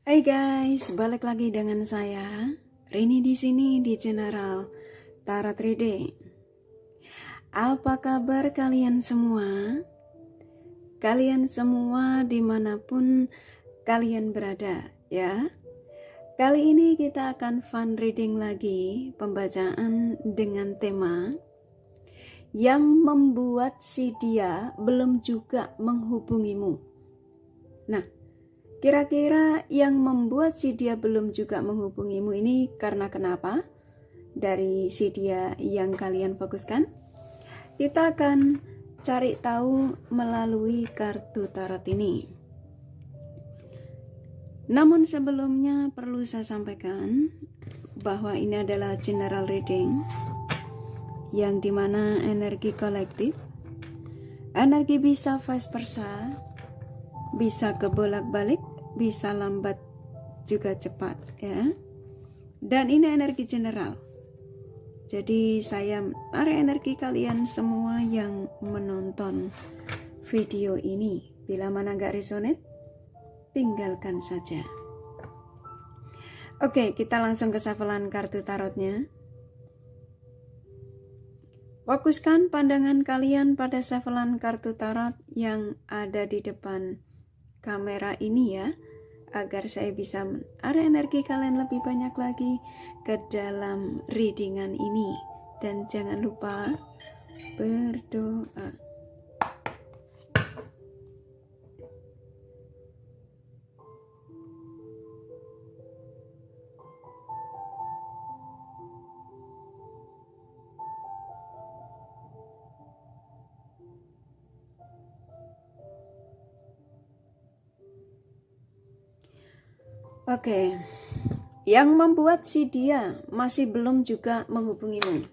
Hai guys, balik lagi dengan saya Rini di sini di General Tarot Reading. Apa kabar kalian semua? Kalian semua dimanapun kalian berada ya. Kali ini kita akan fun reading lagi, pembacaan dengan tema yang membuat si dia belum juga menghubungimu. Nah, kira-kira yang membuat si dia belum juga menghubungimu ini karena kenapa? Dari si dia yang kalian fokuskan? Kita akan cari tahu melalui kartu tarot ini. Namun sebelumnya perlu saya sampaikan bahwa ini adalah general reading yang dimana energi kolektif, energi bisa vice versa, bisa kebolak-balik, bisa lambat juga cepat ya. Dan ini energi general. Jadi saya tarik energi kalian semua yang menonton video ini. Bila mana nggak resonate, tinggalkan saja. Oke, kita langsung ke shufflean kartu tarotnya. Fokuskan pandangan kalian pada shufflean kartu tarot yang ada di depan kamera ini ya, agar saya bisa menarik energi kalian lebih banyak lagi ke dalam readingan ini. Dan jangan lupa berdoa. Oke, yang membuat si dia masih belum juga menghubungimu.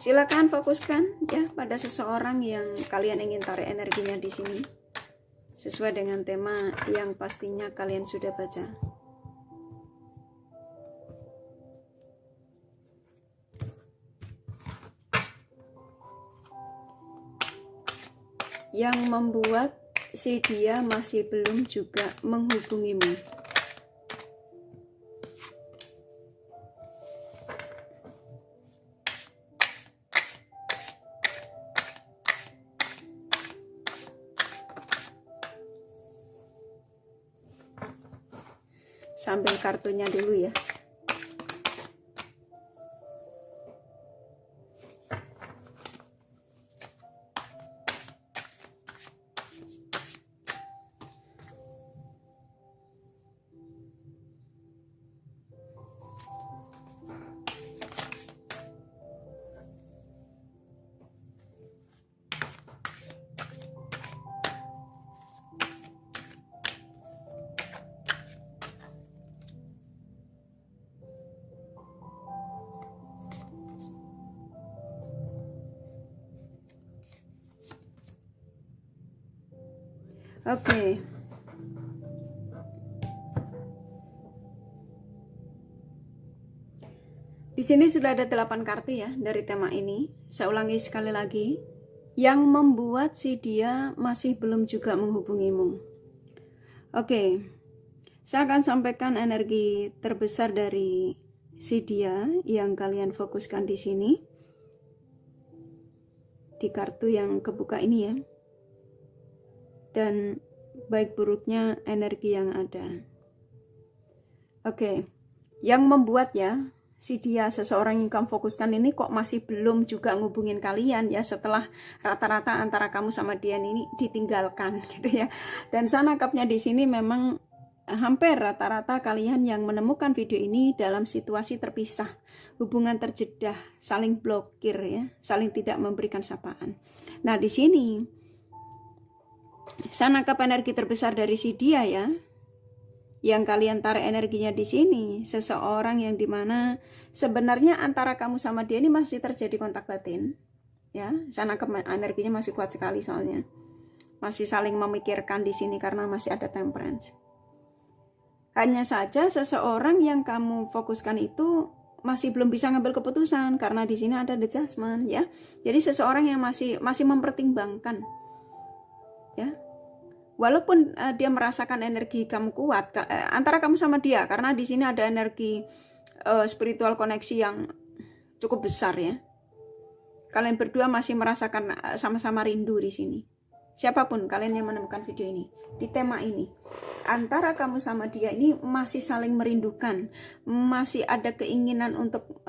Silakan fokuskan ya pada seseorang yang kalian ingin tarik energinya di sini, sesuai dengan tema yang pastinya kalian sudah baca. Yang membuat si dia masih belum juga menghubungimu. Sambil kartunya dulu ya. Oke. Di sini sudah ada 8 kartu ya dari tema ini. Saya ulangi sekali lagi. Yang membuat si dia masih belum juga menghubungimu. Oke. Saya akan sampaikan energi terbesar dari si dia yang kalian fokuskan di sini. Di kartu yang kebuka ini ya. Dan baik buruknya energi yang ada. Oke, yang membuat ya si dia, seseorang yang kamu fokuskan ini kok masih belum juga ngubungin kalian ya, setelah rata-rata antara kamu sama dia ini ditinggalkan gitu ya. Dan saya nangkapnya di sini memang hampir rata-rata kalian yang menemukan video ini dalam situasi terpisah, hubungan terjedah, saling blokir ya, saling tidak memberikan sapaan. Nah di sini saya nangkap energi terbesar dari si dia ya, yang kalian tarik energinya di sini, seseorang yang dimana sebenarnya antara kamu sama dia ini masih terjadi kontak batin ya. Saya nangkap energinya masih kuat sekali, soalnya masih saling memikirkan di sini karena masih ada temperance. Hanya saja seseorang yang kamu fokuskan itu masih belum bisa ngambil keputusan karena di sini ada adjustment ya. Jadi seseorang yang masih mempertimbangkan ya, walaupun dia merasakan energi kamu kuat antara kamu sama dia, karena di sini ada energi spiritual koneksi yang cukup besar ya. Kalian berdua masih merasakan sama-sama rindu di sini. Siapapun kalian yang menemukan video ini, di tema ini, antara kamu sama dia ini masih saling merindukan, masih ada keinginan untuk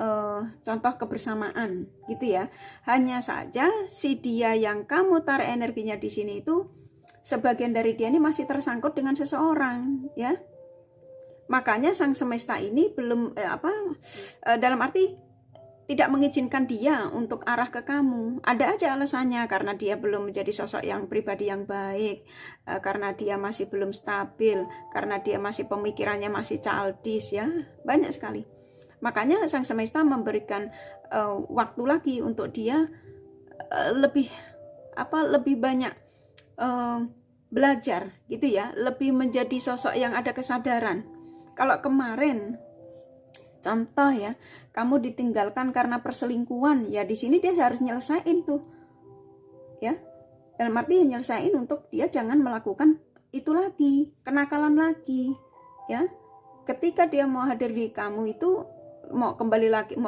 contoh kebersamaan, gitu ya. Hanya saja si dia yang kamu tarik energinya di sini itu, sebagian dari dia ini masih tersangkut dengan seseorang, ya. Makanya sang semesta ini belum dalam arti tidak mengizinkan dia untuk arah ke kamu. Ada aja alasannya, karena dia belum menjadi sosok yang pribadi yang baik, karena dia masih belum stabil, karena dia masih pemikirannya masih childish ya, banyak sekali. Makanya sang semesta memberikan waktu lagi untuk dia lebih banyak belajar gitu ya, lebih menjadi sosok yang ada kesadaran. Kalau kemarin contoh ya, kamu ditinggalkan karena perselingkuhan, ya di sini dia harus nyelesain tuh, ya. Dalam arti nyelesain untuk dia jangan melakukan itu lagi, kenakalan lagi, ya. Ketika dia mau hadir di kamu itu, mau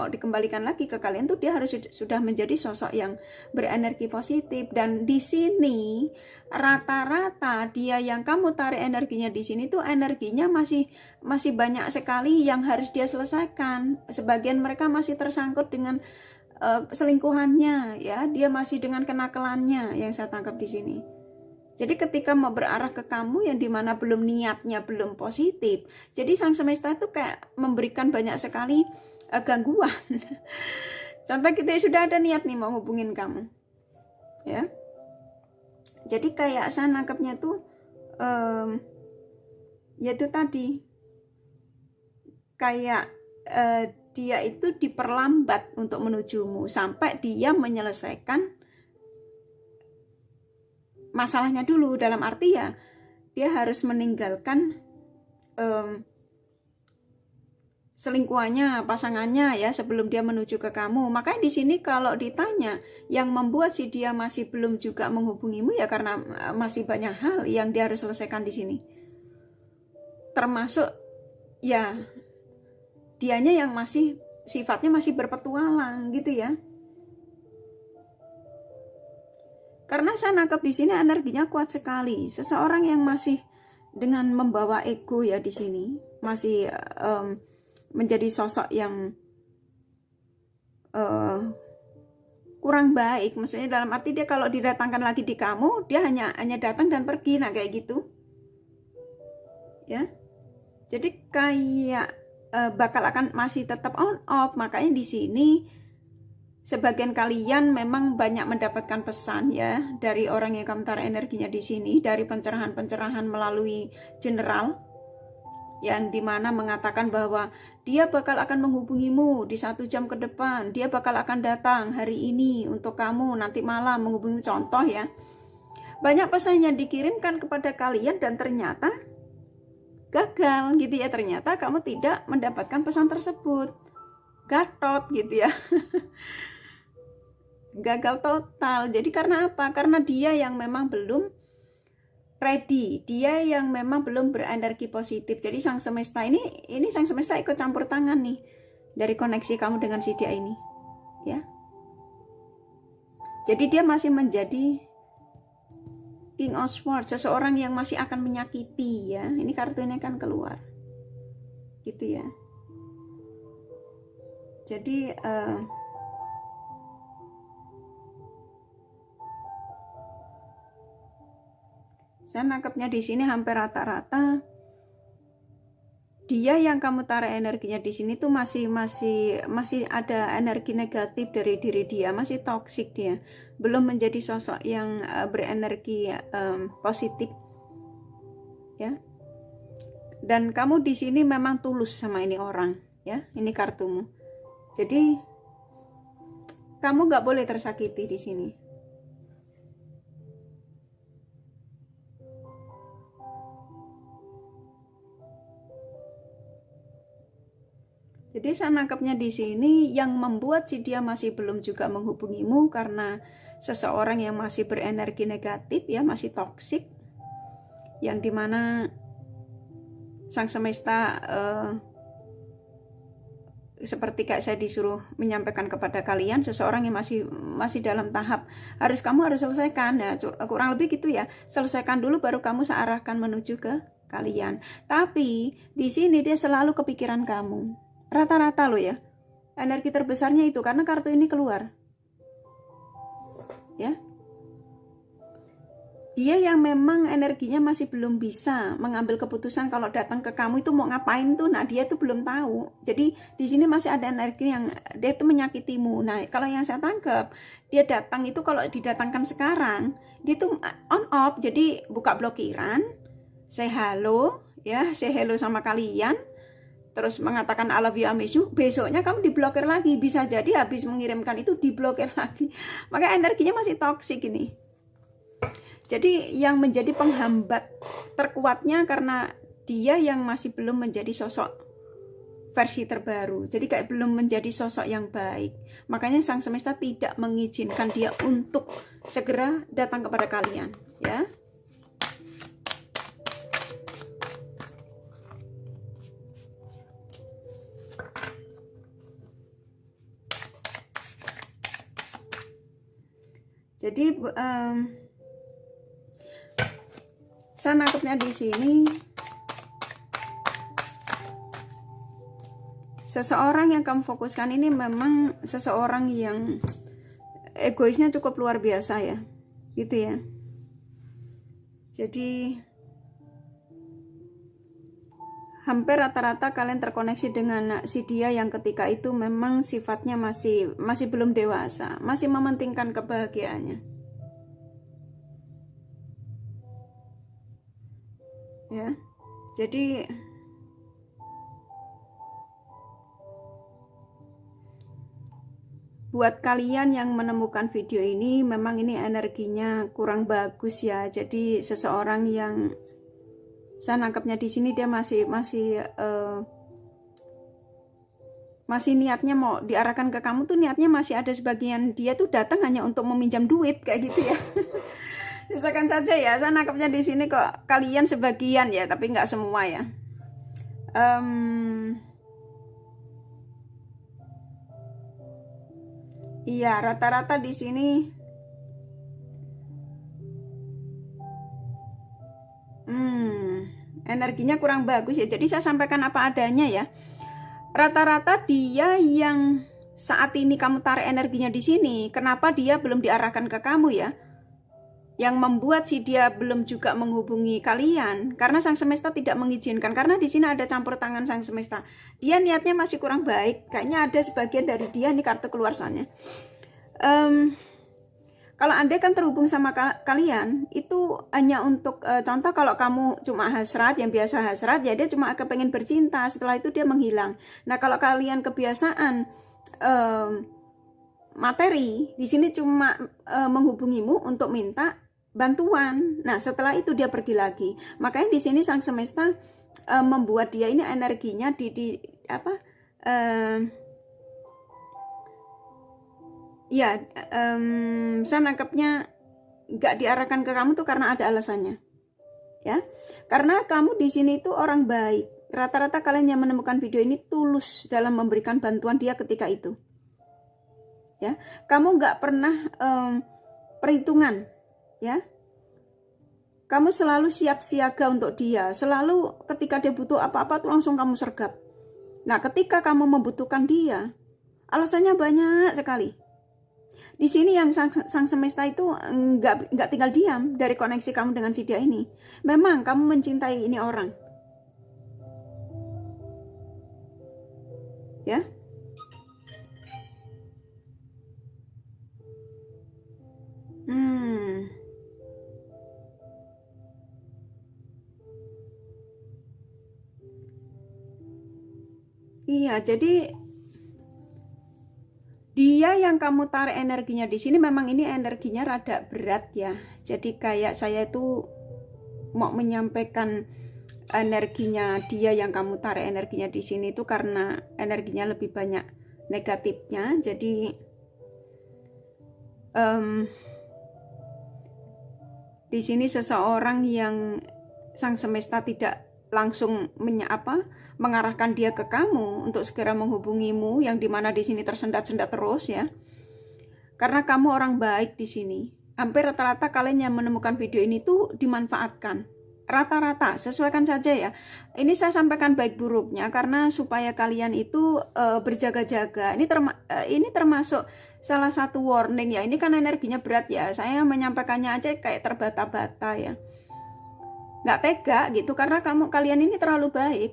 dikembalikan lagi ke kalian tuh, dia harus sudah menjadi sosok yang berenergi positif. Dan di sini rata-rata dia yang kamu tarik energinya di sini tuh energinya masih banyak sekali yang harus dia selesaikan. Sebagian mereka masih tersangkut dengan selingkuhannya, ya, dia masih dengan kenakalannya yang saya tangkap di sini. Jadi ketika mau berarah ke kamu yang dimana belum niatnya belum positif, jadi sang semesta itu kayak memberikan banyak sekali gangguan. Contoh kita sudah ada niat nih mau hubungin kamu, ya. Jadi kayak saya nangkepnya tuh, yaitu tadi kayak dia itu diperlambat untuk menujumu sampai dia menyelesaikan masalahnya dulu. Dalam arti ya dia harus meninggalkan selingkuhannya, pasangannya ya, sebelum dia menuju ke kamu. Makanya di sini kalau ditanya yang membuat si dia masih belum juga menghubungimu, ya karena masih banyak hal yang dia harus selesaikan di sini. Termasuk ya dianya yang masih sifatnya masih berpetualang gitu ya. Karena saya nangkep di sini energinya kuat sekali. Seseorang yang masih dengan membawa ego ya di sini, masih menjadi sosok yang kurang baik. Maksudnya dalam arti dia kalau didatangkan lagi di kamu, dia hanya datang dan pergi, nah kayak gitu. Ya. Jadi kayak bakal akan masih tetap on off. Makanya di sini sebagian kalian memang banyak mendapatkan pesan ya dari orang yang kamu tarik energinya di sini, dari pencerahan-pencerahan melalui general yang dimana mengatakan bahwa dia bakal akan menghubungimu di 1 jam ke depan, dia bakal akan datang hari ini untuk kamu, nanti malam menghubungi, contoh ya. Banyak pesan yang dikirimkan kepada kalian dan ternyata gagal gitu ya, ternyata kamu tidak mendapatkan pesan tersebut, gatot gitu ya. Gagal total. Jadi karena apa? Karena dia yang memang belum ready, dia yang memang belum berenergi positif. Jadi sang semesta ini sang semesta ikut campur tangan nih dari koneksi kamu dengan si dia ini, ya. Jadi dia masih menjadi King of Swords, seseorang yang masih akan menyakiti ya. Ini kartunya kan keluar, gitu ya. Jadi saya nangkepnya di sini hampir rata-rata dia yang kamu tarik energinya di sini tuh masih ada energi negatif dari diri dia, masih toksik dia, belum menjadi sosok yang berenergi positif, ya. Dan kamu di sini memang tulus sama ini orang, ya. Ini kartumu. Jadi kamu nggak boleh tersakiti di sini. Jadi saya nangkapnya di sini yang membuat si dia masih belum juga menghubungimu karena seseorang yang masih berenergi negatif ya, masih toksik. yang dimana sang semesta seperti kayak saya disuruh menyampaikan kepada kalian, seseorang yang masih dalam tahap kamu harus selesaikan. Nah, kurang lebih gitu ya. Selesaikan dulu baru kamu saya arahkan menuju ke kalian. Tapi di sini dia selalu kepikiran kamu. Rata-rata loh ya. Energi terbesarnya itu karena kartu ini keluar. Ya. Dia yang memang energinya masih belum bisa mengambil keputusan kalau datang ke kamu itu mau ngapain tuh. Nah, dia tuh belum tahu. Jadi di sini masih ada energi yang dia tuh menyakitimu. Nah, kalau yang saya tangkap, dia datang itu kalau didatangkan sekarang, dia tuh on off. Jadi buka blokiran, say hello, ya, say hello sama kalian. Terus mengatakan I love you, I miss you. Besoknya kamu diblokir lagi. Bisa jadi habis mengirimkan itu diblokir lagi. Maka energinya masih toksik ini. Jadi yang menjadi penghambat terkuatnya karena dia yang masih belum menjadi sosok versi terbaru. Jadi kayak belum menjadi sosok yang baik. Makanya sang semesta tidak mengizinkan dia untuk segera datang kepada kalian, ya. Jadi saya nangkepnya di sini seseorang yang kamu fokuskan ini memang seseorang yang egoisnya cukup luar biasa ya, gitu ya. Jadi hampir rata-rata kalian terkoneksi dengan si dia yang ketika itu memang sifatnya masih belum dewasa, masih mementingkan kebahagiaannya. Ya, jadi buat kalian yang menemukan video ini, memang ini energinya kurang bagus ya. Jadi seseorang yang saya nangkapnya di sini dia masih niatnya mau diarahkan ke kamu tuh, niatnya masih ada sebagian dia tuh datang hanya untuk meminjam duit kayak gitu ya. Misalkan saja ya, saya nangkapnya di sini kok kalian sebagian ya, tapi nggak semua ya. Iya, rata-rata di sini energinya kurang bagus ya. Jadi saya sampaikan apa adanya ya. Rata-rata dia yang saat ini kamu tarik energinya di sini, kenapa dia belum diarahkan ke kamu ya? Yang membuat si dia belum juga menghubungi kalian karena sang semesta tidak mengizinkan, karena di sini ada campur tangan sang semesta. Dia niatnya masih kurang baik, kayaknya ada sebagian dari dia, ini kartu keluar soalnya. Kalau Anda kan terhubung sama kalian itu hanya untuk contoh, kalau kamu cuma hasrat, yang biasa hasrat ya dia cuma kepengen bercinta, setelah itu dia menghilang. Nah, kalau kalian kebiasaan materi, di sini cuma menghubungimu untuk minta bantuan. Nah, setelah itu dia pergi lagi. Makanya di sini sang semesta membuat dia ini energinya saya nangkapnya nggak diarahkan ke kamu tuh karena ada alasannya, ya. Karena kamu di sini tuh orang baik. Rata-rata kalian yang menemukan video ini tulus dalam memberikan bantuan dia ketika itu, ya. Kamu nggak pernah perhitungan, ya. Kamu selalu siap siaga untuk dia, selalu ketika dia butuh apa-apa tuh langsung kamu sergap. Nah, ketika kamu membutuhkan dia, alasannya banyak sekali. Di sini yang sang semesta itu nggak tinggal diam dari koneksi kamu dengan si dia ini. Memang kamu mencintai ini orang, ya. Iya, jadi dia yang kamu tarik energinya di sini memang ini energinya rada berat ya. Jadi kayak saya itu mau menyampaikan energinya dia yang kamu tarik energinya di sini itu karena energinya lebih banyak negatifnya. Jadi di sini seseorang yang sang semesta tidak langsung mengarahkan dia ke kamu untuk segera menghubungimu, yang dimana di sini tersendat-sendat terus ya. Karena kamu orang baik di sini. Hampir rata-rata kalian yang menemukan video ini tuh dimanfaatkan. Rata-rata, sesuaikan saja ya. Ini saya sampaikan baik buruknya karena supaya kalian itu berjaga-jaga. Ini termasuk salah satu warning ya. Ini kan energinya berat ya. Saya menyampaikannya aja kayak terbata-bata ya. Nggak tega gitu karena kalian ini terlalu baik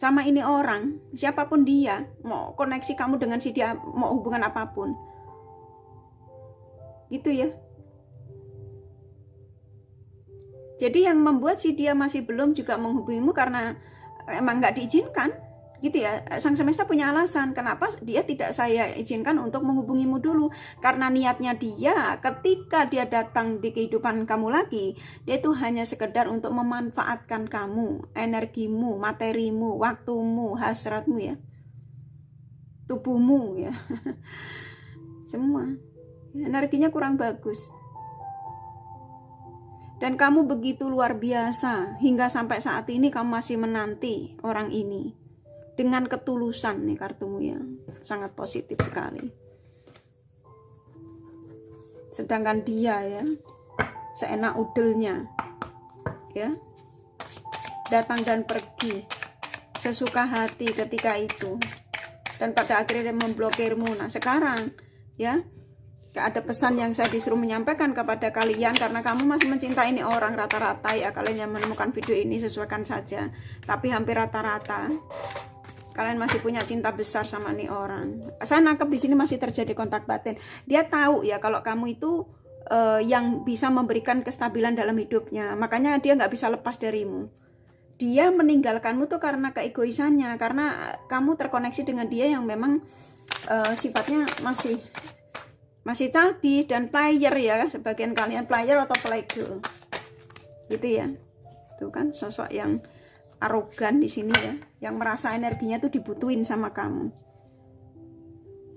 sama ini orang, siapapun dia, mau koneksi kamu dengan si dia, mau hubungan apapun gitu ya. Jadi yang membuat si dia masih belum juga menghubungimu karena emang nggak diizinkan gitu ya. Sang semesta punya alasan kenapa dia tidak saya izinkan untuk menghubungimu dulu, karena niatnya dia ketika dia datang di kehidupan kamu lagi, dia itu hanya sekedar untuk memanfaatkan kamu, energimu, materimu, waktumu, hasratmu ya, tubuhmu ya. Semua energinya kurang bagus. Dan kamu begitu luar biasa hingga sampai saat ini kamu masih menanti orang ini dengan ketulusan nih kartumu ya, sangat positif sekali. Sedangkan dia ya seenak udelnya ya, datang dan pergi sesuka hati ketika itu, dan pada akhirnya memblokirmu. Nah sekarang ya ada pesan yang saya disuruh menyampaikan kepada kalian, karena kamu masih mencintai ini orang. Rata-rata ya kalian yang menemukan video ini, sesuaikan saja, tapi hampir rata-rata kalian masih punya cinta besar sama nih orang. Saya nangkep di sini masih terjadi kontak batin. Dia tahu ya kalau kamu itu yang bisa memberikan kestabilan dalam hidupnya, makanya dia nggak bisa lepas darimu. Dia meninggalkanmu tuh karena keegoisannya, karena kamu terkoneksi dengan dia yang memang sifatnya masih childish dan player ya. Sebagian kalian player atau playgirl gitu ya. Itu kan sosok yang arogan di sini ya, yang merasa energinya tuh dibutuhin sama kamu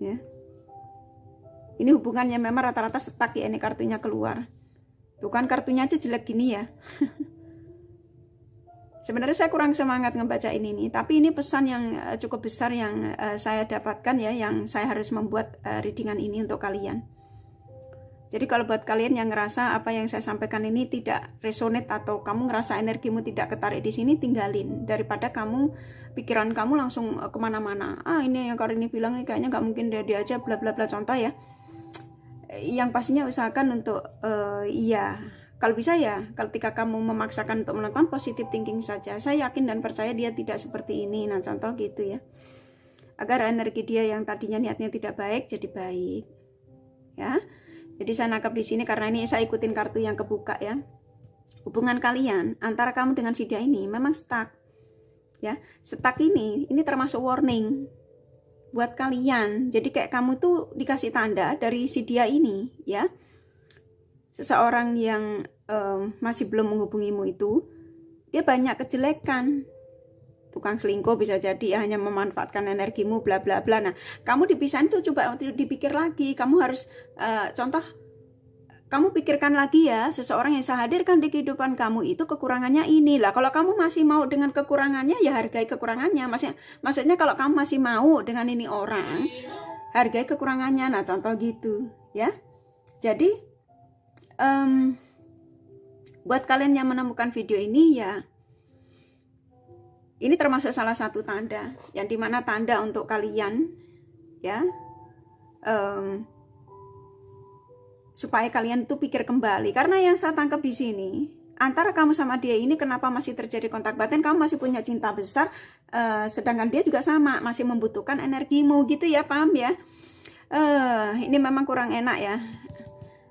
ya. Ini hubungannya memang rata-rata stuck ya. Ini kartunya keluar tuh kan, kartunya aja jelek gini ya. Sebenarnya saya kurang semangat ngebaca ini, tapi ini pesan yang cukup besar yang saya dapatkan ya, yang saya harus membuat readingan ini untuk kalian. Jadi kalau buat kalian yang ngerasa apa yang saya sampaikan ini tidak resonate, atau kamu ngerasa energimu tidak ketarik di sini, tinggalin, daripada pikiran kamu langsung kemana-mana. Ini yang Karini bilang nih kayaknya nggak mungkin dia aja bla bla bla, contoh ya. Yang pastinya usahakan untuk iya, kalau bisa ya, ketika kamu memaksakan untuk menonton, positive thinking saja. Saya yakin dan percaya dia tidak seperti ini. Nah contoh gitu ya, agar energi dia yang tadinya niatnya tidak baik jadi baik ya. Jadi saya nangkap di sini karena ini saya ikutin kartu yang kebuka ya. Hubungan kalian antara kamu dengan si dia ini memang stuck ya. Stuck ini termasuk warning buat kalian. Jadi kayak kamu tuh dikasih tanda dari si dia ini ya. Seseorang yang masih belum menghubungimu itu, dia banyak kejelekan. Tukang selingkuh bisa jadi, hanya memanfaatkan energimu bla bla bla. Nah kamu dipisahin tuh, coba dipikir lagi. Kamu harus contoh, kamu pikirkan lagi ya, seseorang yang saya hadirkan di kehidupan kamu itu kekurangannya inilah. Kalau kamu masih mau dengan kekurangannya, ya hargai kekurangannya. Maksudnya kalau kamu masih mau dengan ini orang, hargai kekurangannya. Nah contoh gitu ya. Jadi buat kalian yang menemukan video ini ya, ini termasuk salah satu tanda, yang dimana tanda untuk kalian ya, supaya kalian tuh pikir kembali. Karena yang saya tangkap di sini, antara kamu sama dia ini kenapa masih terjadi kontak batin, kamu masih punya cinta besar, sedangkan dia juga sama, masih membutuhkan energimu gitu ya, paham ya. Ini memang kurang enak ya.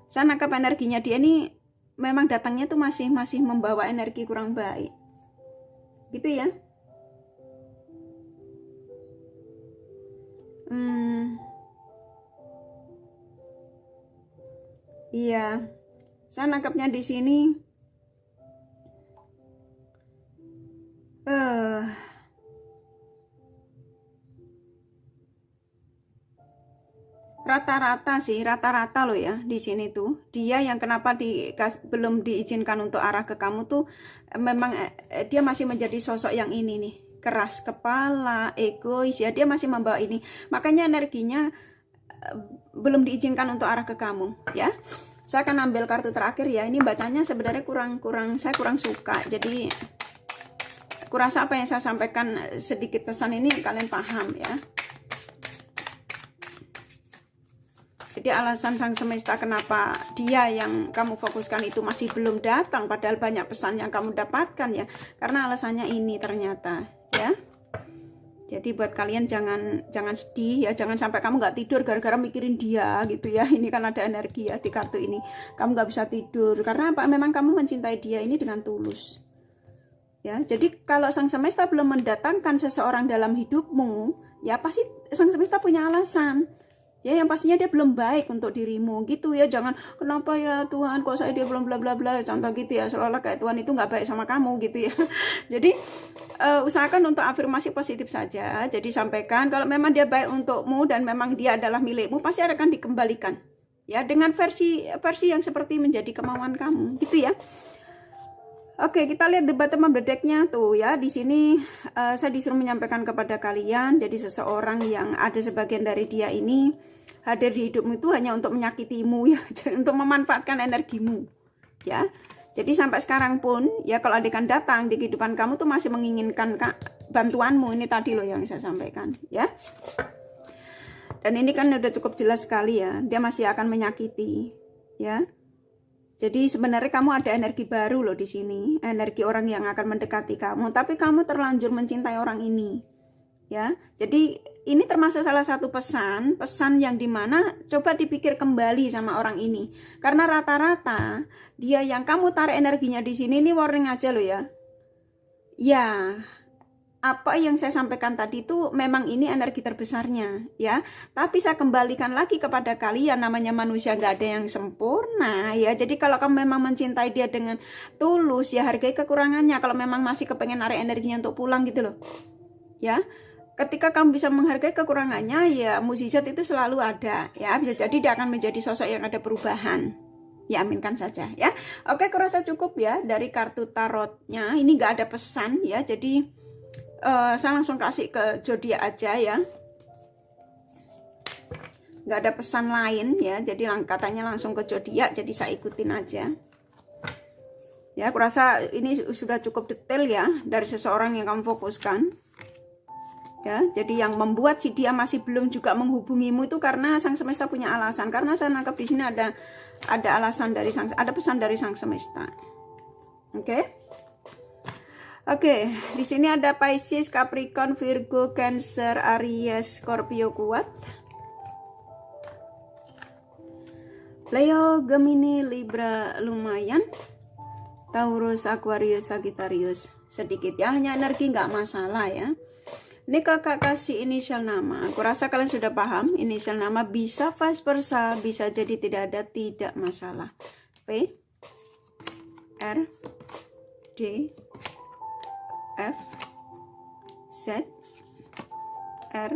Saya nangkap energinya dia ini memang datangnya tuh masih membawa energi kurang baik gitu ya. Iya, saya nangkapnya di sini. rata-rata sih, rata-rata loh ya di sini tuh. Dia yang kenapa belum diizinkan untuk arah ke kamu tuh memang dia masih menjadi sosok yang ini nih, keras kepala, egois ya, dia masih membawa ini. Makanya energinya belum diizinkan untuk arah ke kamu ya. Saya akan ambil kartu terakhir ya. Ini bacanya sebenarnya saya kurang suka. Jadi kurasa apa yang saya sampaikan sedikit pesan ini kalian paham ya. Jadi alasan sang semesta kenapa dia yang kamu fokuskan itu masih belum datang padahal banyak pesan yang kamu dapatkan ya. Karena alasannya ini ternyata ya. Jadi buat kalian jangan sedih ya, jangan sampai kamu nggak tidur gara-gara mikirin dia gitu ya. Ini kan ada energi ya di kartu ini. Kamu nggak bisa tidur karena apa? Memang kamu mencintai dia ini dengan tulus. Ya, jadi kalau sang semesta belum mendatangkan seseorang dalam hidupmu, ya pasti sang semesta punya alasan. Ya, yang pastinya dia belum baik untuk dirimu gitu ya. Jangan kenapa ya Tuhan kok saya dia belum bla bla bla, contoh gitu ya, seolah-olah kayak Tuhan itu nggak baik sama kamu gitu ya. Jadi usahakan untuk afirmasi positif saja. Jadi sampaikan kalau memang dia baik untukmu dan memang dia adalah milikmu, pasti akan dikembalikan ya dengan versi yang seperti menjadi kemauan kamu gitu ya. Oke, kita lihat the bottom of the deck-nya tuh ya. Di sini saya disuruh menyampaikan kepada kalian, jadi seseorang yang ada sebagian dari dia ini hadir di hidupmu itu hanya untuk menyakitimu ya, untuk memanfaatkan energimu ya. Jadi sampai sekarang pun ya kalau adegan datang di kehidupan kamu tuh masih menginginkan bantuanmu. Ini tadi loh yang saya sampaikan ya. Dan ini kan udah cukup jelas sekali ya, dia masih akan menyakiti ya. Jadi sebenarnya kamu ada energi baru loh di sini, energi orang yang akan mendekati kamu, tapi kamu terlanjur mencintai orang ini. Ya. Jadi ini termasuk salah satu pesan yang dimana coba dipikir kembali sama orang ini. Karena rata-rata dia yang kamu tarik energinya di sini, ini warning aja loh ya. Ya, apa yang saya sampaikan tadi itu memang ini energi terbesarnya ya, tapi saya kembalikan lagi kepada kalian, namanya manusia nggak ada yang sempurna ya. Jadi kalau kamu memang mencintai dia dengan tulus ya, hargai kekurangannya. Kalau memang masih kepengen narik energinya untuk pulang gitu loh ya, ketika kamu bisa menghargai kekurangannya ya, mukjizat itu selalu ada ya. Bisa jadi dia akan menjadi sosok yang ada perubahan ya, aminkan saja ya. Oke, kurasa cukup ya dari kartu tarotnya. Ini nggak ada pesan ya, jadi saya langsung kasih ke zodiak aja ya, nggak ada pesan lain ya. Jadi katanya langsung ke zodiak, jadi saya ikutin aja ya. Aku rasa ini sudah cukup detail ya dari seseorang yang kamu fokuskan ya. Jadi yang membuat si dia masih belum juga menghubungimu itu karena sang semesta punya alasan. Karena saya nangkap di sini ada alasan dari ada pesan dari sang semesta. Oke, di sini ada Pisces, Capricorn, Virgo, Cancer, Aries, Scorpio kuat. Leo, Gemini, Libra lumayan. Taurus, Aquarius, Sagittarius sedikit ya, hanya energi nggak masalah ya. Ini kakak kasih inisial nama. Aku rasa kalian sudah paham. Inisial nama bisa vice versa, bisa jadi tidak ada, tidak masalah. P, R, D, F, Z, R,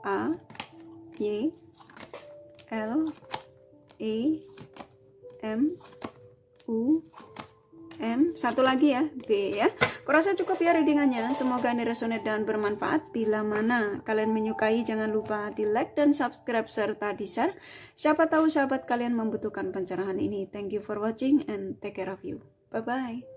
A, Y, L, E, M, U, M. Satu lagi ya, B ya. Kurasa cukup ya readingannya. Semoga ini resonate dan bermanfaat. Bila mana kalian menyukai, jangan lupa di like dan subscribe serta di share. Siapa tahu sahabat kalian membutuhkan pencerahan ini. Thank you for watching and take care of you. Bye bye.